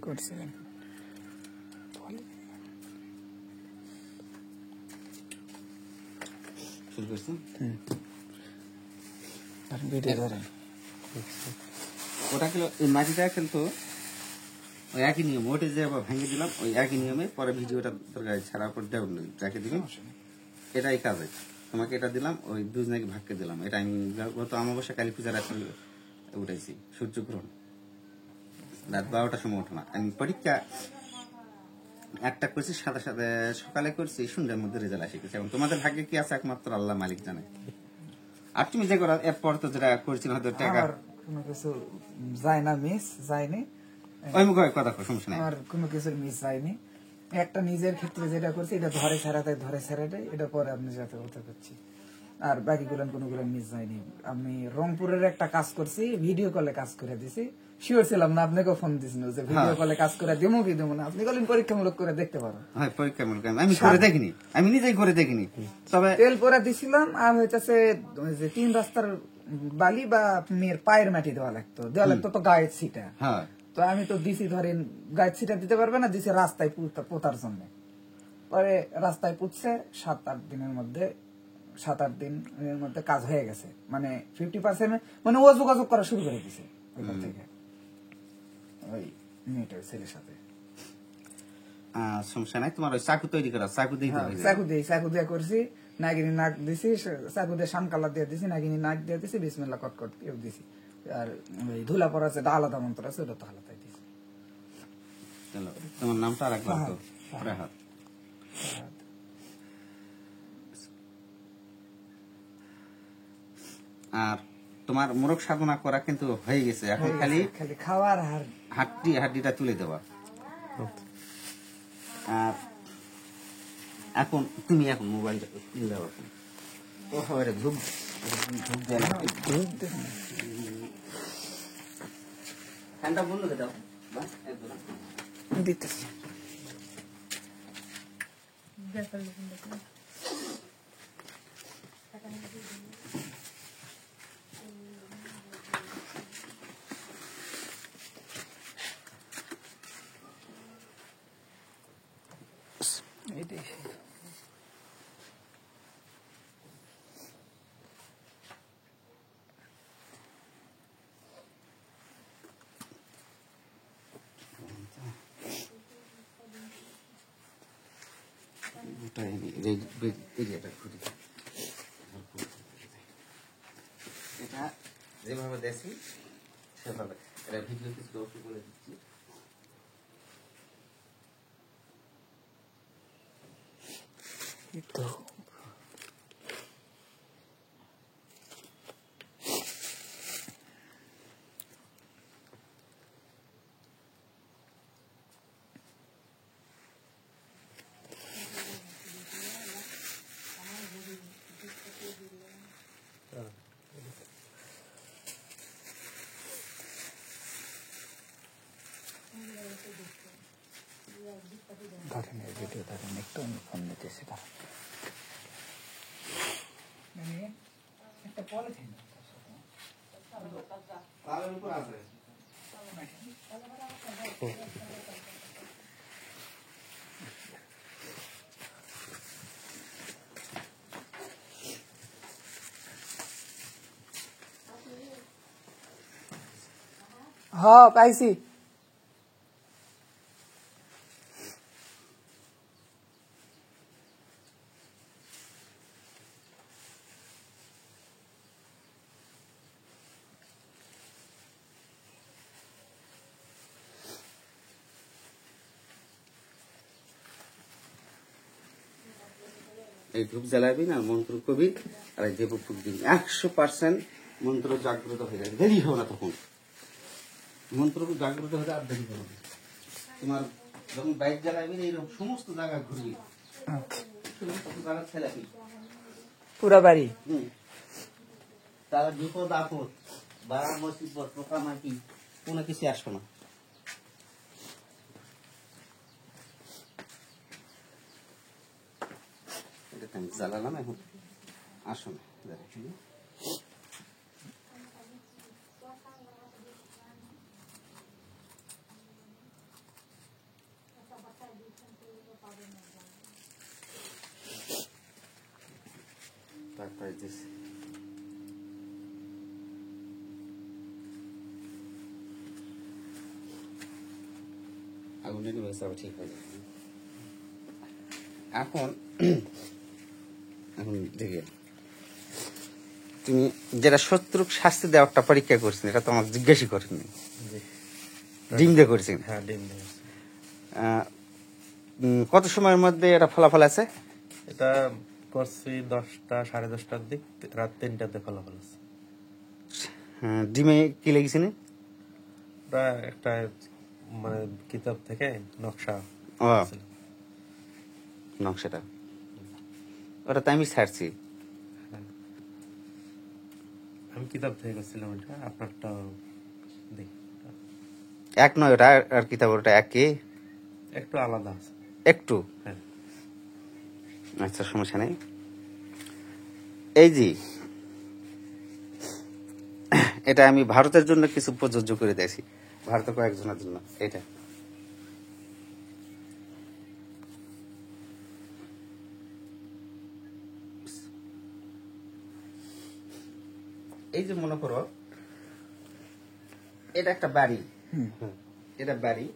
করছিলেন শুরু করছেন ভিডিও ধরেন ওটা কিন্তু এই মাটিটা কিন্তু ওই একই নিয়ম ওটা যে আবার ভেঙে দিলাম ওই একই নিয়মে পরে ভিডিওটা দরকার ছাড়ার পর যাকে দিলাম এটাই কাজে তোমাকে এটা দিলাম ওই দুজনাকে ভাগকে দিলাম এটা আমি গত অমাবস্যা কালী পূজার রাত্রে উঠাইছি সূর্যগ্রহণ রাত 12টার সময় ওঠে না আমি পরীক্ষা একটা করছি সাথে সাথে সকালে করছি সন্ধ্যার মধ্যে রেজাল্ট আসে গেছে এবং তোমাদের ভাগ্যে কি আছে একমাত্র আল্লাহ মালিক জানে আর তুমি যে করা এরপর তো যেটা করছিল হয়তো টাকা কোনো কিছু যায় না মিস যায়নি ওই মুখে কথা সমস্যা নাই আমার কোনো কিছু মিস যায়নি একটা নিজের ক্ষেত্রে যেটা করছি এটা ধরে ছাড়াটাই এটা পরে আপনি যাতে হতে করছি আর বাকিগুলো কোনোগুলো মিস যায়নি আমি রংপুরের একটা কাজ করছি ভিডিও কলে কাজ করে দিছি শিওর ছিলাম না আপনাকেও ফোন দিছিল যে ভিডিও কলে কাজ করে দেবো কি দেবো না আপনি বলেন পরীক্ষামূলক করে দেখতে পারো হ্যাঁ পরীক্ষামূলক আমি করে দেখিনি আমি নিজেই করে দেখিনি তবে তেল পরে দিছিলাম আর হইতেছে যে 3 রাস্তার বালি বা মেয়ের পায়ের মাটি দেওয়া লাগতো তো গায়ের ছিটা হ্যাঁ তো আমি তো দিছি ধরেন গায়ের ছিটা দিতে পারবে না দিছি রাস্তায় পোতার জন্য পরে রাস্তায় পুঁতছে 7-8 দিনের মধ্যে 7-8 দিনের মধ্যে কাজ হয়ে গেছে মানে 50% মানে ও যোগাযোগ করা শুরু করে দিছে ওইখান থেকে ওই মেয়েটার ছেলের সাথে সমস্যা নাই তোমার ওই চাকু তৈরি করা চাকু দিয়ে করছি নাগিনী নাক দিছি চাকু দিয়ে শামকালা দিয়ে দিছি নাগিনী নাক দিয়ে দিছি বিসমিল্লাহ কটকট কেউ দিছি আর ওই ধুলা পড়া আছে আলাদা মন্ত্র আছে ওটা তো আলাদাই দিছি তোমার নামটা আর একবার তো রাহাত আর তোমার মোরগ সাধনা করা কিন্তু হয়ে গেছে এখন খালি খাওয়ার হাড্ডিটা তুলে দেওয়া আর এখন তুমি এখন মোবাইলটা দাও ধূপ ফ্যানটা বন্ধ করে দাও দিতেছি এটা যেভাবে দেখি সেভাবে এটা ভিডিও কিছু বলে দিচ্ছি তো ভিডিও ধরেন একটু আমি ফোন নিতেছি একটা পলিথিন হ্যাঁ পাইছি এই ধূপ জ্বালাবি না মন্ত্র কবি আর এই দেব ফুক দিবি 100% মন্ত্র জাগ্রত হয়ে যাবে দেরি হবে না তখন মন্ত্র জাগ্রত হলে আর দেরি হবে তোমার যখন বাইক জ্বালাবি এইরকম সমস্ত জায়গা ঘুরবি জায়গা ছেলাবি পুরা বাড়ি তারা বিপদ আপদ বা মুসিবত পোকামাকি কোনো কিছু আসবে না জ্বালালাম এখন আসো না পাঁচ দিছি। আগুনটা নিবে সব ঠিক হয়ে যাবে। এখন এখন দেখে তুমি যেটা শত্রুক শাস্তি দেওয়ারটা পরীক্ষা করছেন, এটা তো আমাকে জিজ্ঞাসা করেননি। ডিম দিয়ে করেছেন। হ্যাঁ, ডিম দিয়ে। কত সময়ের মধ্যে এটা ফলাফল আছে? এটা করছি 10টা 10:30টার দিক, রাত 3টাতে ফলাফল আছে। ডিমে কি লেগেছেন? ওটা একটা মানে কিতাব থেকে নকশা ও ছিল। নকশাটা ওটা তো আমি ছাড়ছি। আমি কিতাব থেকে করছিলাম এটা, আপনারটা দেখি এক নয় ওটা, আর কিতাব ওটা একই, একটু আলাদা আছে। একটু। হ্যাঁ, আচ্ছা, সমস্যা নেই। এই যে এটা আমি ভারতের জন্য কিছু প্রযোজ্য করে দিয়েছি, ভারতের কয়েকজনের জন্য। এটা এই যে মনে করো এটা একটা বাড়ি, এটা বাড়ি,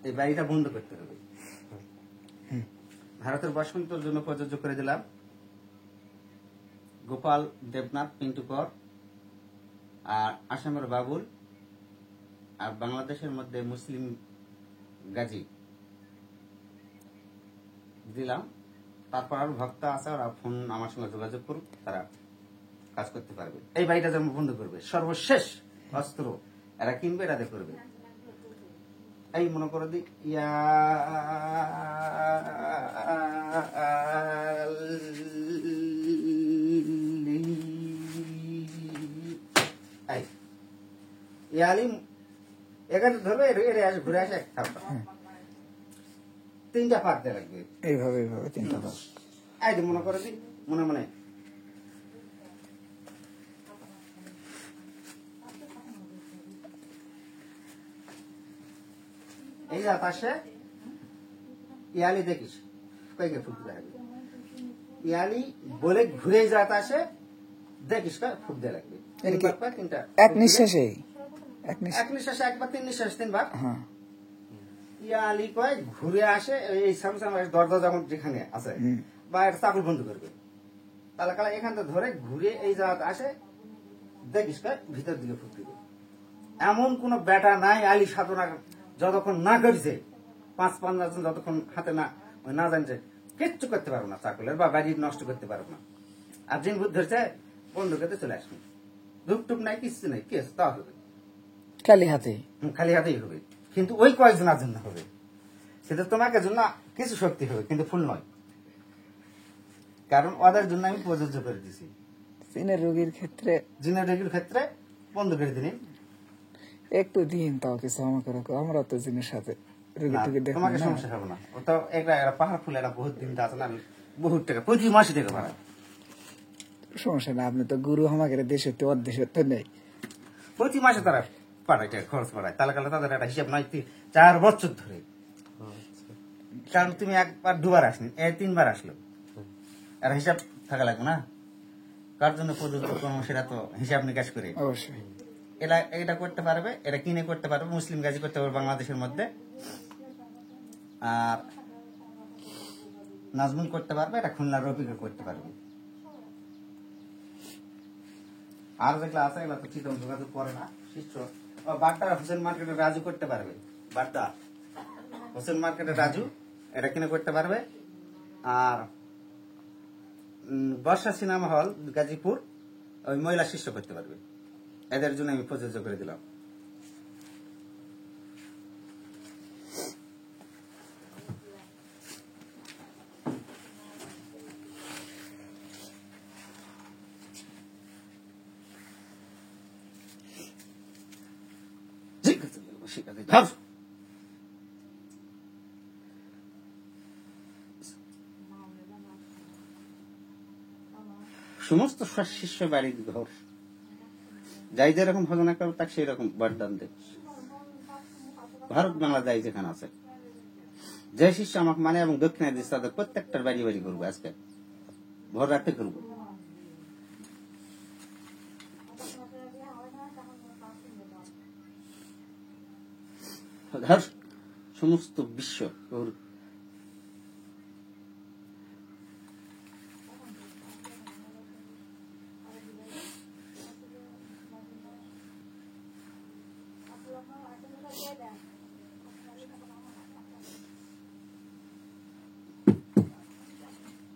এই বাড়িটা বন্ধ করতে হবে। ভারতের বসন্তের জন্য প্রযোজ্য করে দিলাম গোপাল দেবনাথ পিন্টু কর, আর আসামের বাবুল, আর বাংলাদেশের মধ্যে মুসলিম গাজী দিলাম। তারপর আরো ভক্ত আছে, ওরা ফোন আমার সঙ্গে যোগাযোগ করুক, তারা কাজ করতে পারবে। এই বাড়িটা যেমন বন্ধ করবে, সর্বশেষ অস্ত্র এরা কিনবে, এরা করবে। এই মনে করো দি ইয়ালি এখানে ধরবে, এটা আসে ঘুরে আসে তিনটা পাক দিয়ে লাগবে এইভাবে এইভাবে 3টা দাও। এই যে মনে করো দি মনে মনে এই যে পাশে ইয়ালি দেখিস কয়েকে ফুট লাগবে, ইয়ালি বলে ঘুরে যাত আসে দেখিস ফুট দিয়ে লাগবে। তিনটা এক নিঃশ্বাসে এক নিঃশ্বাসে একবার, 3 নিঃশ্বাস 3বার। হ্যাঁ, ইয়ালি কয় ঘুরে আসে এই সামসাম দরজা যেমন যেখানে আছে বা একটা চাকু বন্ধ করবে, তাহলে কালা এখান থেকে ধরে ঘুরে এই জায়গা আসে দেখিস ভিতর দিকে ফুট দিবে। এমন কোন বেটা নাই আলী সাধনা যতক্ষণ না করেছে, 5-5 জন যতক্ষণ হাতে না জানছে, কিচ্ছু করতে পারবো না চাকুলের বা বাড়ি নষ্ট করতে পারবো না। আর যিনি বুদ্ধ ধরছে বন্ধ করতে চলে আসবে, ধূপ টুপ নাই, কিছু নাই, কি আছে তা হবে, খালি হাতে। খালি হাতেই হবে। কিন্তু ওই কয়েকজনের জন্য হবে, সেটা তোমাকে জন্য কিছু শক্তি হবে, কিন্তু ফুল নয়, কারণ ওদের জন্য আমি প্রযোজ্য করে দিছি। জিনের রোগীর ক্ষেত্রে, জিনের রোগীর ক্ষেত্রে বন্ধ করে দিন। একটু দিন তাও কিছু আমাকে রাখো, আমরা তো জিনের সাথে রোগী না, টুকি দেখো তোমাকে না। সমস্যা হবে না। ওটা একটা পাহাড় ফুল, এটা বহুত দিন আছে না, বহুত টাকা, 25 মাসে টাকা ভাড়া। সমস্যা না, আপনি তো গুরু আমাকে দেশে তো অর্ধেশে তো নেই। 25 মাসে তারা পাঠায় টাকা খরচ পাঠায়, তাহলে কালে তাদের একটা হিসাব নাই 4 বছর ধরে। কারণ তুমি একবার 2বার আসনি, 3বার আসলো, আর হিসাব থাকা লাগবে না, কার জন্য প্রযোজ্য করবো সেটা তো হিসাব নিকাশ করে। অবশ্যই এটা করতে পারবে, এটা কিনে করতে পারবে, মুসলিম গাজী করতে পারবে বাংলাদেশের মধ্যে, আর নাজমুল করতে পারবে, এটা খুলনার রফিকে করতে পারবে। আর যেগুলো আছে এগুলো তো চিতম যোগাযোগ করে না শিষ্য। বাড্ডা হোসেন মার্কেটে রাজু করতে পারবে, বাড্ডা হোসেন মার্কেটে রাজু এটা কিনে করতে পারবে। আর বর্ষা সিনেমা হল গাজীপুর ওই মহিলা শিষ্য করতে পারবে, এদের জন্য আমি প্রযোজ্য করে দিলাম। সমস্ত শিষ্য বাড়ির ঘর যাই যেরকম ভজনা করবে তাকে সেই রকম বরদান দেব। ভারত বাংলা যাই যেখানে আছে, যে শিষ্য আমাকে মানে এবং দক্ষিণা দিচ্ছে তাদের প্রত্যেকটার বাড়ি বাড়ি করবো আজকে। ভর রাতে করবো। ধর সমস্ত বিশ্ব ওর